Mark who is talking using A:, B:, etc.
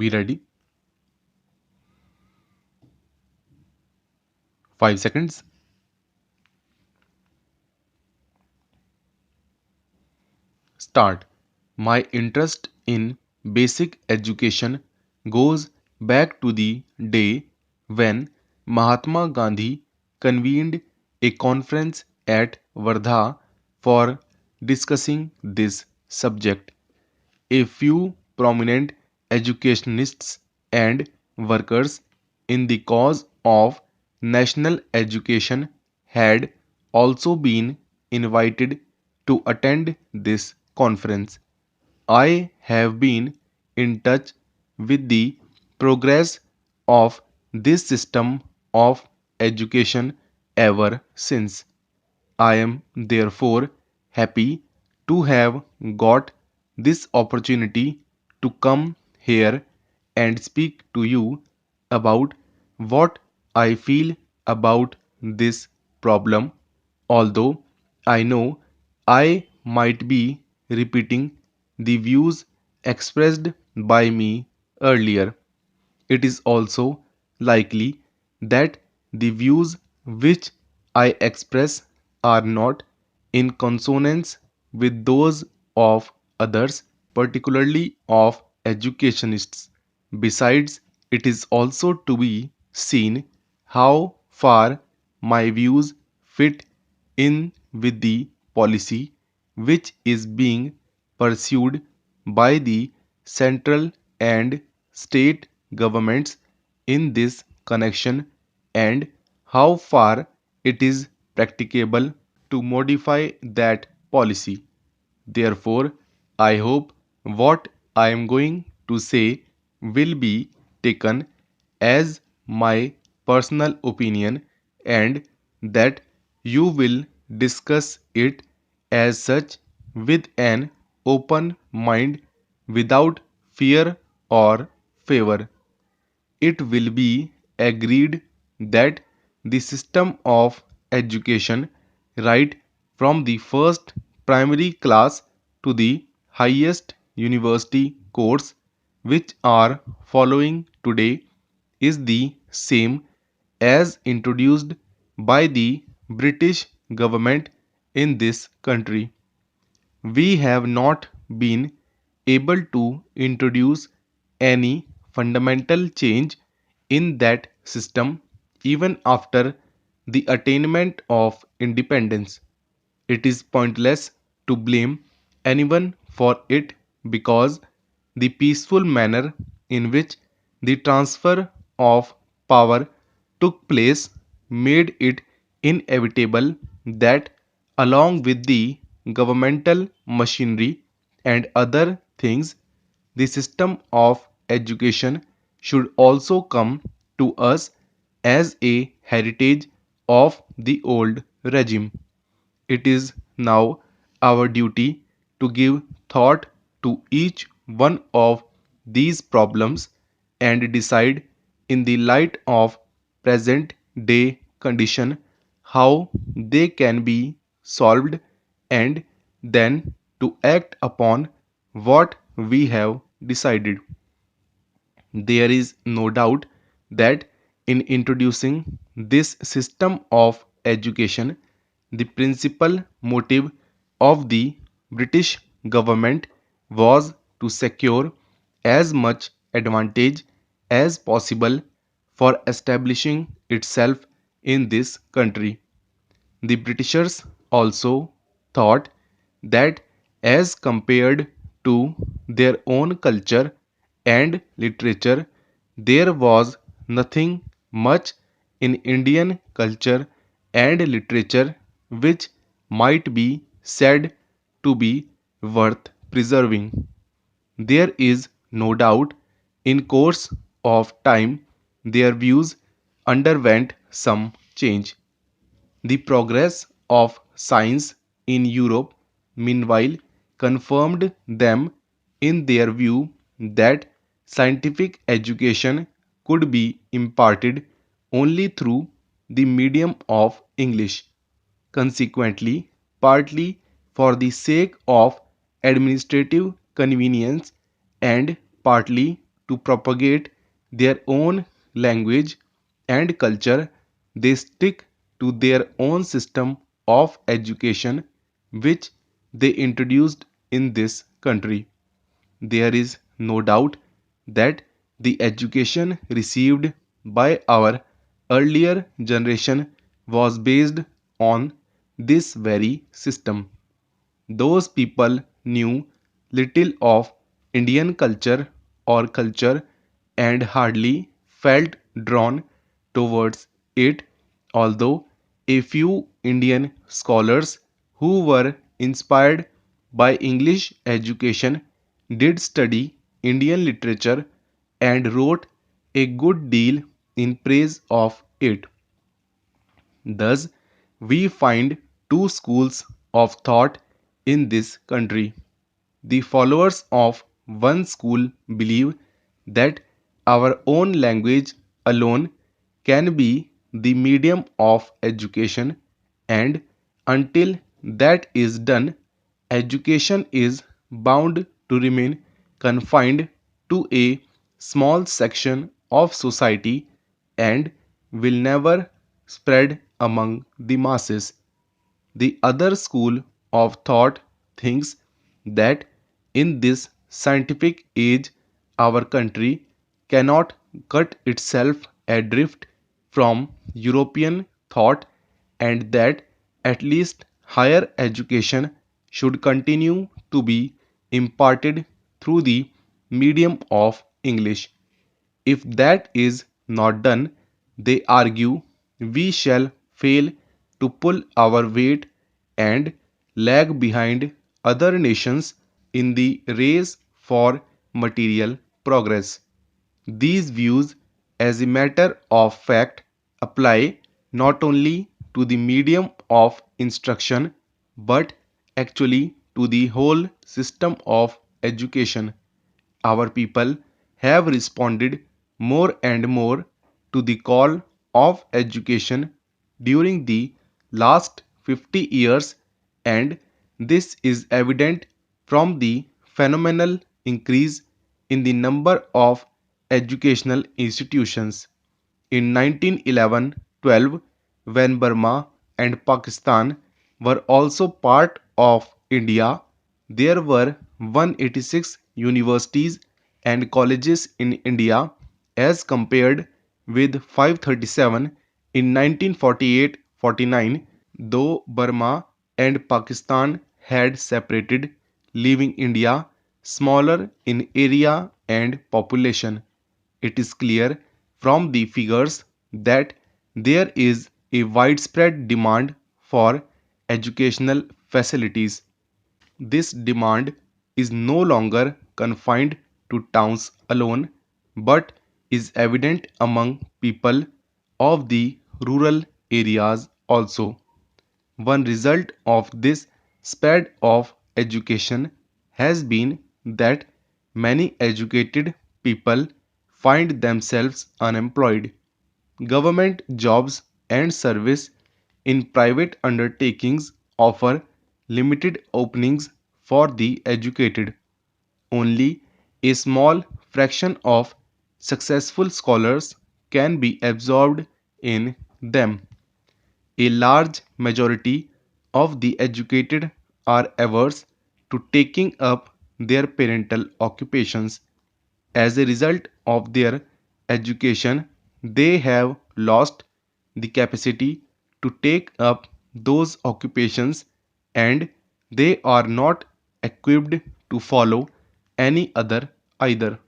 A: Be ready. 5 seconds. Start. My interest in basic education goes back to the day when Mahatma Gandhi convened a conference at Wardha for discussing this subject. A few prominent educationists and workers in the cause of national education had also been invited to attend this conference. I have been in touch with the progress of this system of education ever since. I am therefore happy to have got this opportunity to come here and speak to you about what I feel about this problem, although I know I might be repeating the views expressed by me earlier. It is also likely that the views which I express are not in consonance with those of others, particularly of educationists. Besides, it is also to be seen how far my views fit in with the policy which is being pursued by the central and state governments in this connection and how far it is practicable to modify that policy. Therefore, I hope what I am going to say will be taken as my personal opinion and that you will discuss it as such with an open mind without fear or favor. It will be agreed that the system of education, right from the first primary class to the highest university course, which are following today, is the same as introduced by the British government in this country. We have not been able to introduce any fundamental change in that system even after the attainment of independence. It is pointless to blame anyone for it because the peaceful manner in which the transfer of power took place made it inevitable that, along with the governmental machinery and other things, the system of education should also come to us as a heritage of the old regime. It is now our duty to give thought to each one of these problems and decide in the light of present day condition how they can be solved and then to act upon what we have decided. There is no doubt that in introducing this system of education, the principal motive of the British government was to secure as much advantage as possible for establishing itself in this country. The Britishers also thought that as compared to their own culture and literature, there was nothing much in Indian culture and literature which might be said to be worth preserving. There is no doubt in course of time their views underwent some change. The progress of science in Europe, meanwhile, confirmed them in their view that scientific education could be imparted only through the medium of English. Consequently, partly for the sake of administrative convenience and partly to propagate their own language and culture, they stick to their own system of education which they introduced in this country. There is no doubt that the education received by our earlier generation was based on this very system. Those people knew little of Indian culture or culture and hardly felt drawn towards it, although a few Indian scholars who were inspired by English education did study Indian literature and wrote a good deal in praise of it. Thus, we find two schools of thought in this country. The followers of one school believe that our own language alone can be the medium of education, and until that is done, education is bound to remain confined to a small section of society and will never spread among the masses. The other school of thought thinks that in this scientific age, our country cannot cut itself adrift from European thought and that at least higher education should continue to be imparted through the medium of English. If that is not done, they argue, we shall fail to pull our weight and lag behind other nations in the race for material progress. These views, as a matter of fact, apply not only to the medium of instruction but actually to the whole system of education. Our people have responded more and more to the call of education during the last 50 years, and this is evident from the phenomenal increase in the number of educational institutions. In 1911-12, when Burma and Pakistan were also part of India, there were 186 universities and colleges in India as compared with 537 in 1948-49, though Burma and Pakistan had separated, leaving India smaller in area and population. It is clear from the figures that there is a widespread demand for educational facilities. This demand is no longer confined to towns alone, but is evident among people of the rural areas also. One result of this spread of education has been that many educated people find themselves unemployed. Government jobs and service in private undertakings offer limited openings for the educated. Only a small fraction of successful scholars can be absorbed in them. A large majority of the educated are averse to taking up their parental occupations. As a result of their education, they have lost the capacity to take up those occupations and they are not equipped to follow any other either.